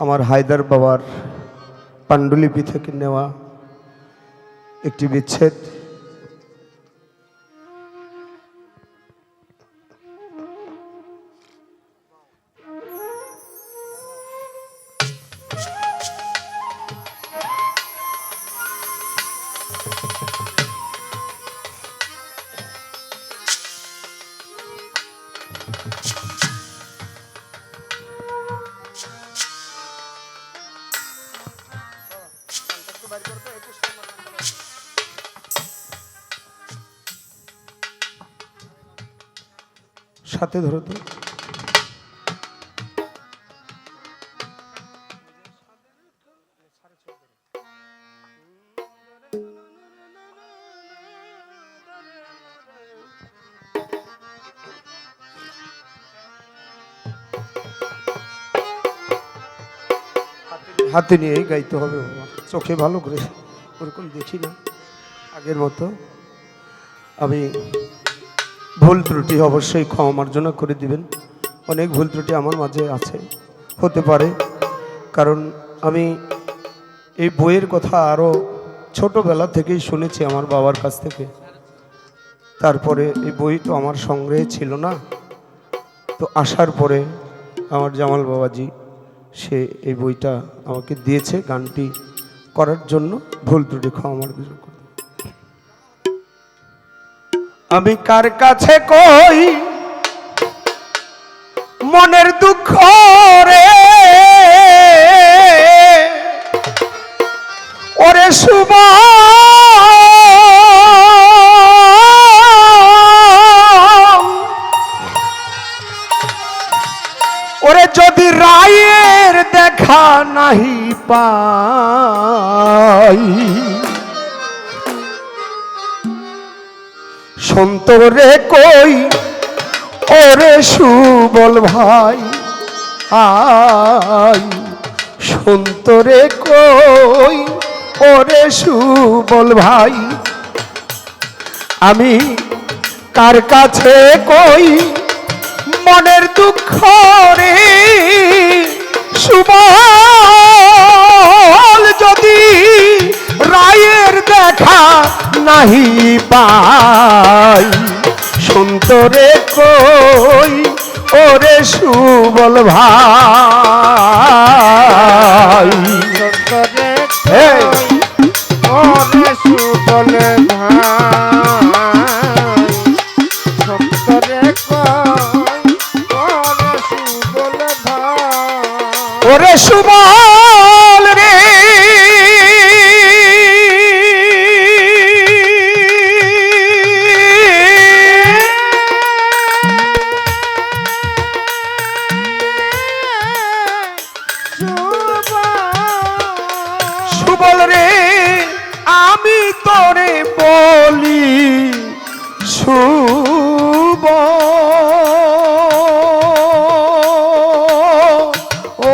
আমার হায়দার বাবার পাণ্ডুলিপি থেকে নেওয়া একটি বিচ্ছেদ। সাথে ধরো তো। হাতে নিয়েই গাইতে হবে বাবা, চোখে ভালো করে ওরকম দেখি না আগের মতো। আমি ভুল ত্রুটি অবশ্যই ক্ষমা মার্জনা করে দিবেন। অনেক ভুল ত্রুটি আমার মাঝে আছে, হতে পারে, কারণ আমি এই বইয়ের কথা আরও ছোটোবেলা থেকেই শুনেছি আমার বাবার কাছ থেকে। তারপরে এই বই তো আমার সংগ্রহে ছিল না, তো আসার পরে আমার জামাল বাবাজি সে এই বইটা আমাকে দিয়েছে গানটি করার জন্য। ভুল ত্রুটি ক্ষমা মার্জনা করে। আমি কার কাছে কই মনের দুঃখ রে, ওরে শুভ ওরে যদি রায়ের দেখা নাহি পাই, সন্তরে কই ওরে সুবল ভাই, আই সন্তরে কই ওরে সুবল ভাই, আমি কার কাছে কই মনের দুঃখ রে, সুবল যদি রায়ের দেখা নাহি পাই, সন্তরে কই ওরে সুবল ভাই, ওরে সুবল ভাই, সন্তরে কই ওরে সুবল ভাই, ওরে সুবল রে, সুবল রে আমি তোরে বলি শুভ ও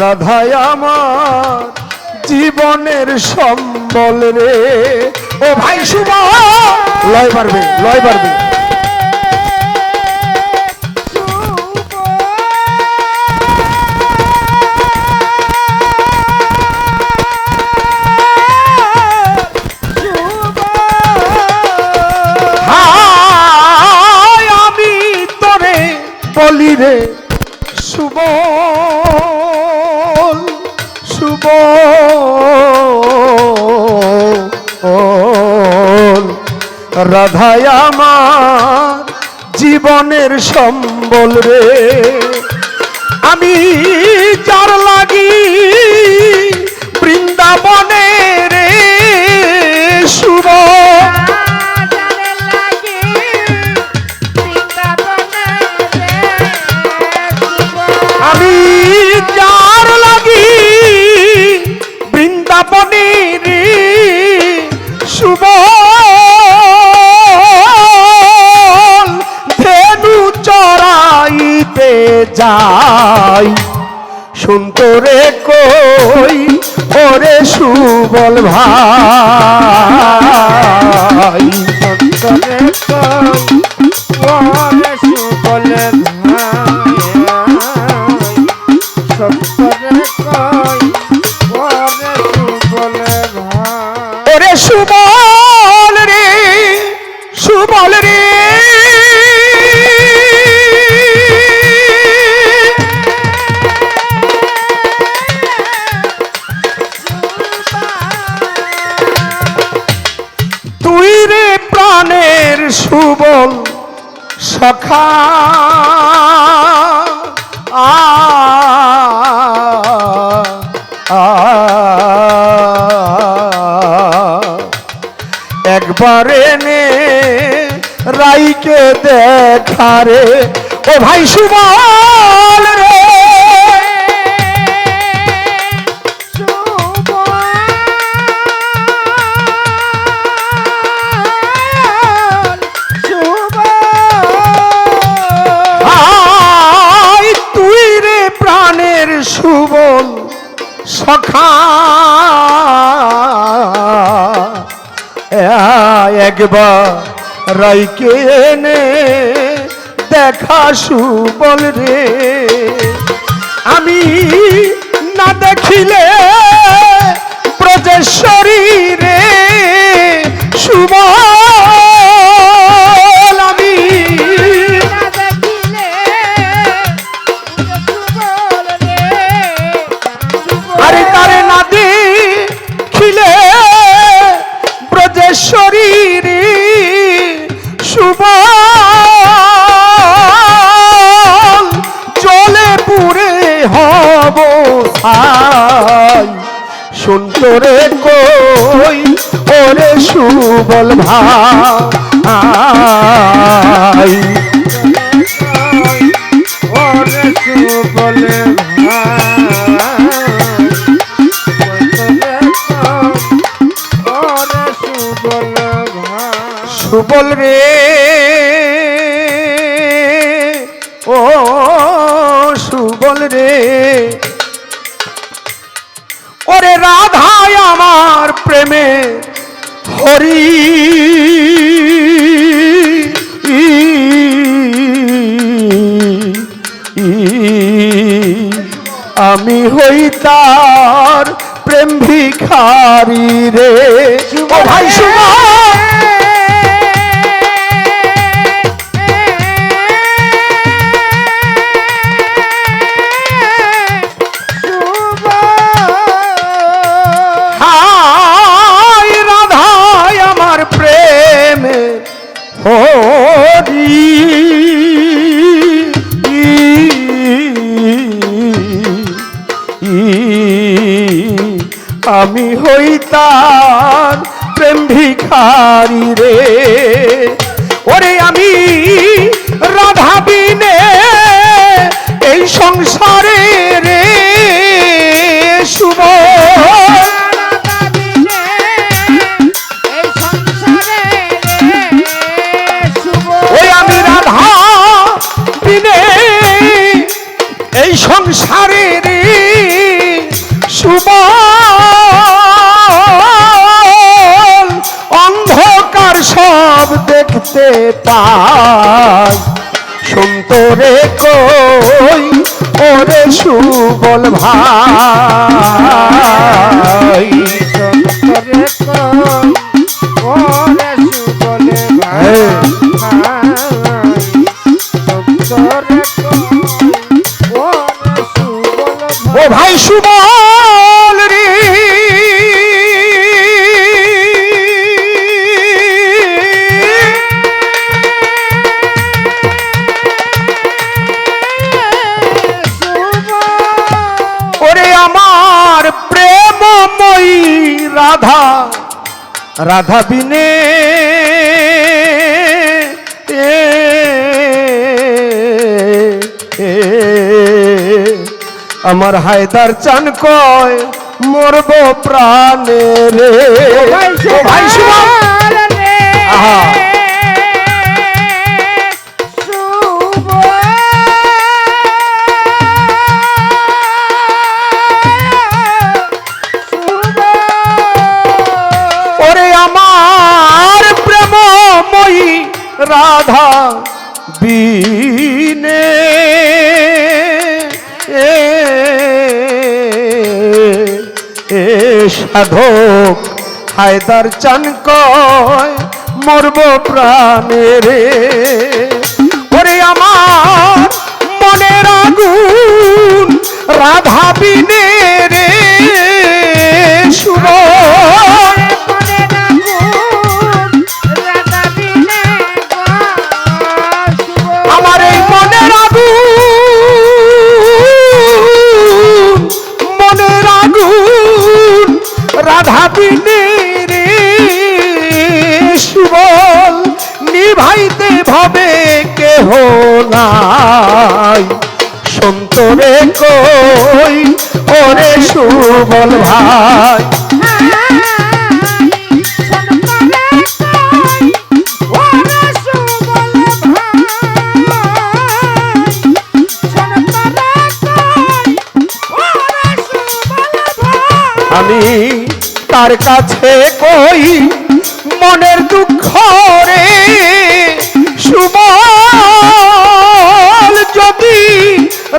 রাধায় আমার জীবনের সম্বল রে। ও ভাই শুভ, লয় পারবে, লয় পারবে। আমি তোরে বলি রে সুবল, সুবল রাধায় আমার জীবনের সম্বল রে, আমি যার লাগি বৃন্দাবনে রে শুভ, আমি যার লাগি বৃন্দাবনে রে শুভ, ধেনু চড়াইতে যাই, সন্তরে কই ওরে সুবল ভাই, সন্তরে কই ওরে সখা একবারে নে রাইকে দেখারে ও ভাই সুবল রে তুই রে প্রাণের সুবল সখা একবার রাইকে এনে দেখা সুবল রে আমি না দেখিলে ব্রজেশ্বরী রে সুবল আমি না দেখিলে আরে তারে না দেখিলে ব্রজেশ্বরী রে সুবল জলে পুরে হব ছাই সুন্দরে কই ওরে সুবল ভাই ওরে সুবল সুবল রে ও সুবল রে ওরে রাধায় আমার প্রেমে হরি আমি হই তার প্রেম ভিখারি রে ও ভাই সুবল আমি হই তার প্রেম ভিখারি রে ওরে আমি রাধা বিনে এই সংসারে রে সুবল ওই আমি রাধা বিনে এই সংসারে রে সুবল অন্ধকার সব দেখতে পাই সুন্দরে কই ওরে সুবল ভাই সুন্দরে কই ওরে সুবল ভাই সুন্দরে কই ওরে সুবল ও ভাই সুবল রে ওরে আমার প্রেমময়ী রাধা রাধা বিনে আমার হায়দার চান কয় মরব প্রাণে রে ভাই সুবল আহা ওরে আমার প্রেমময়ী রাধা বিনে সাধক হায়দার চান কয় মরব প্রাণে রে ওরে আমার মনের আগুন রাধা বিনে রে সুবল নাই, সন্তরে কই ওরে সুবল ভাই। আমি তার কাছে কই মনের দুঃখ রে সুবল, যদি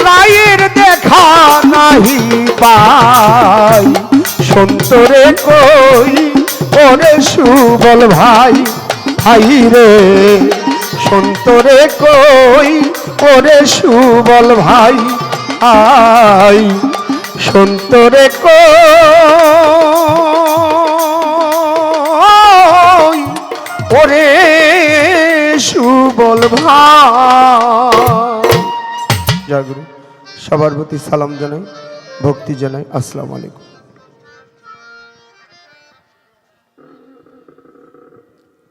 রায়ের দেখা নাহি পাই, সন্তরে কই ওরে সুবল ভাই। ভাই রে সন্তরে কই ওরে সুবল ভাই, আই সন্তরে কই ওরে সুবল ভাই। জয় গুরু। সবার প্রতি সালাম জানাই, ভক্তি জানাই। আসসালামু আলাইকুম।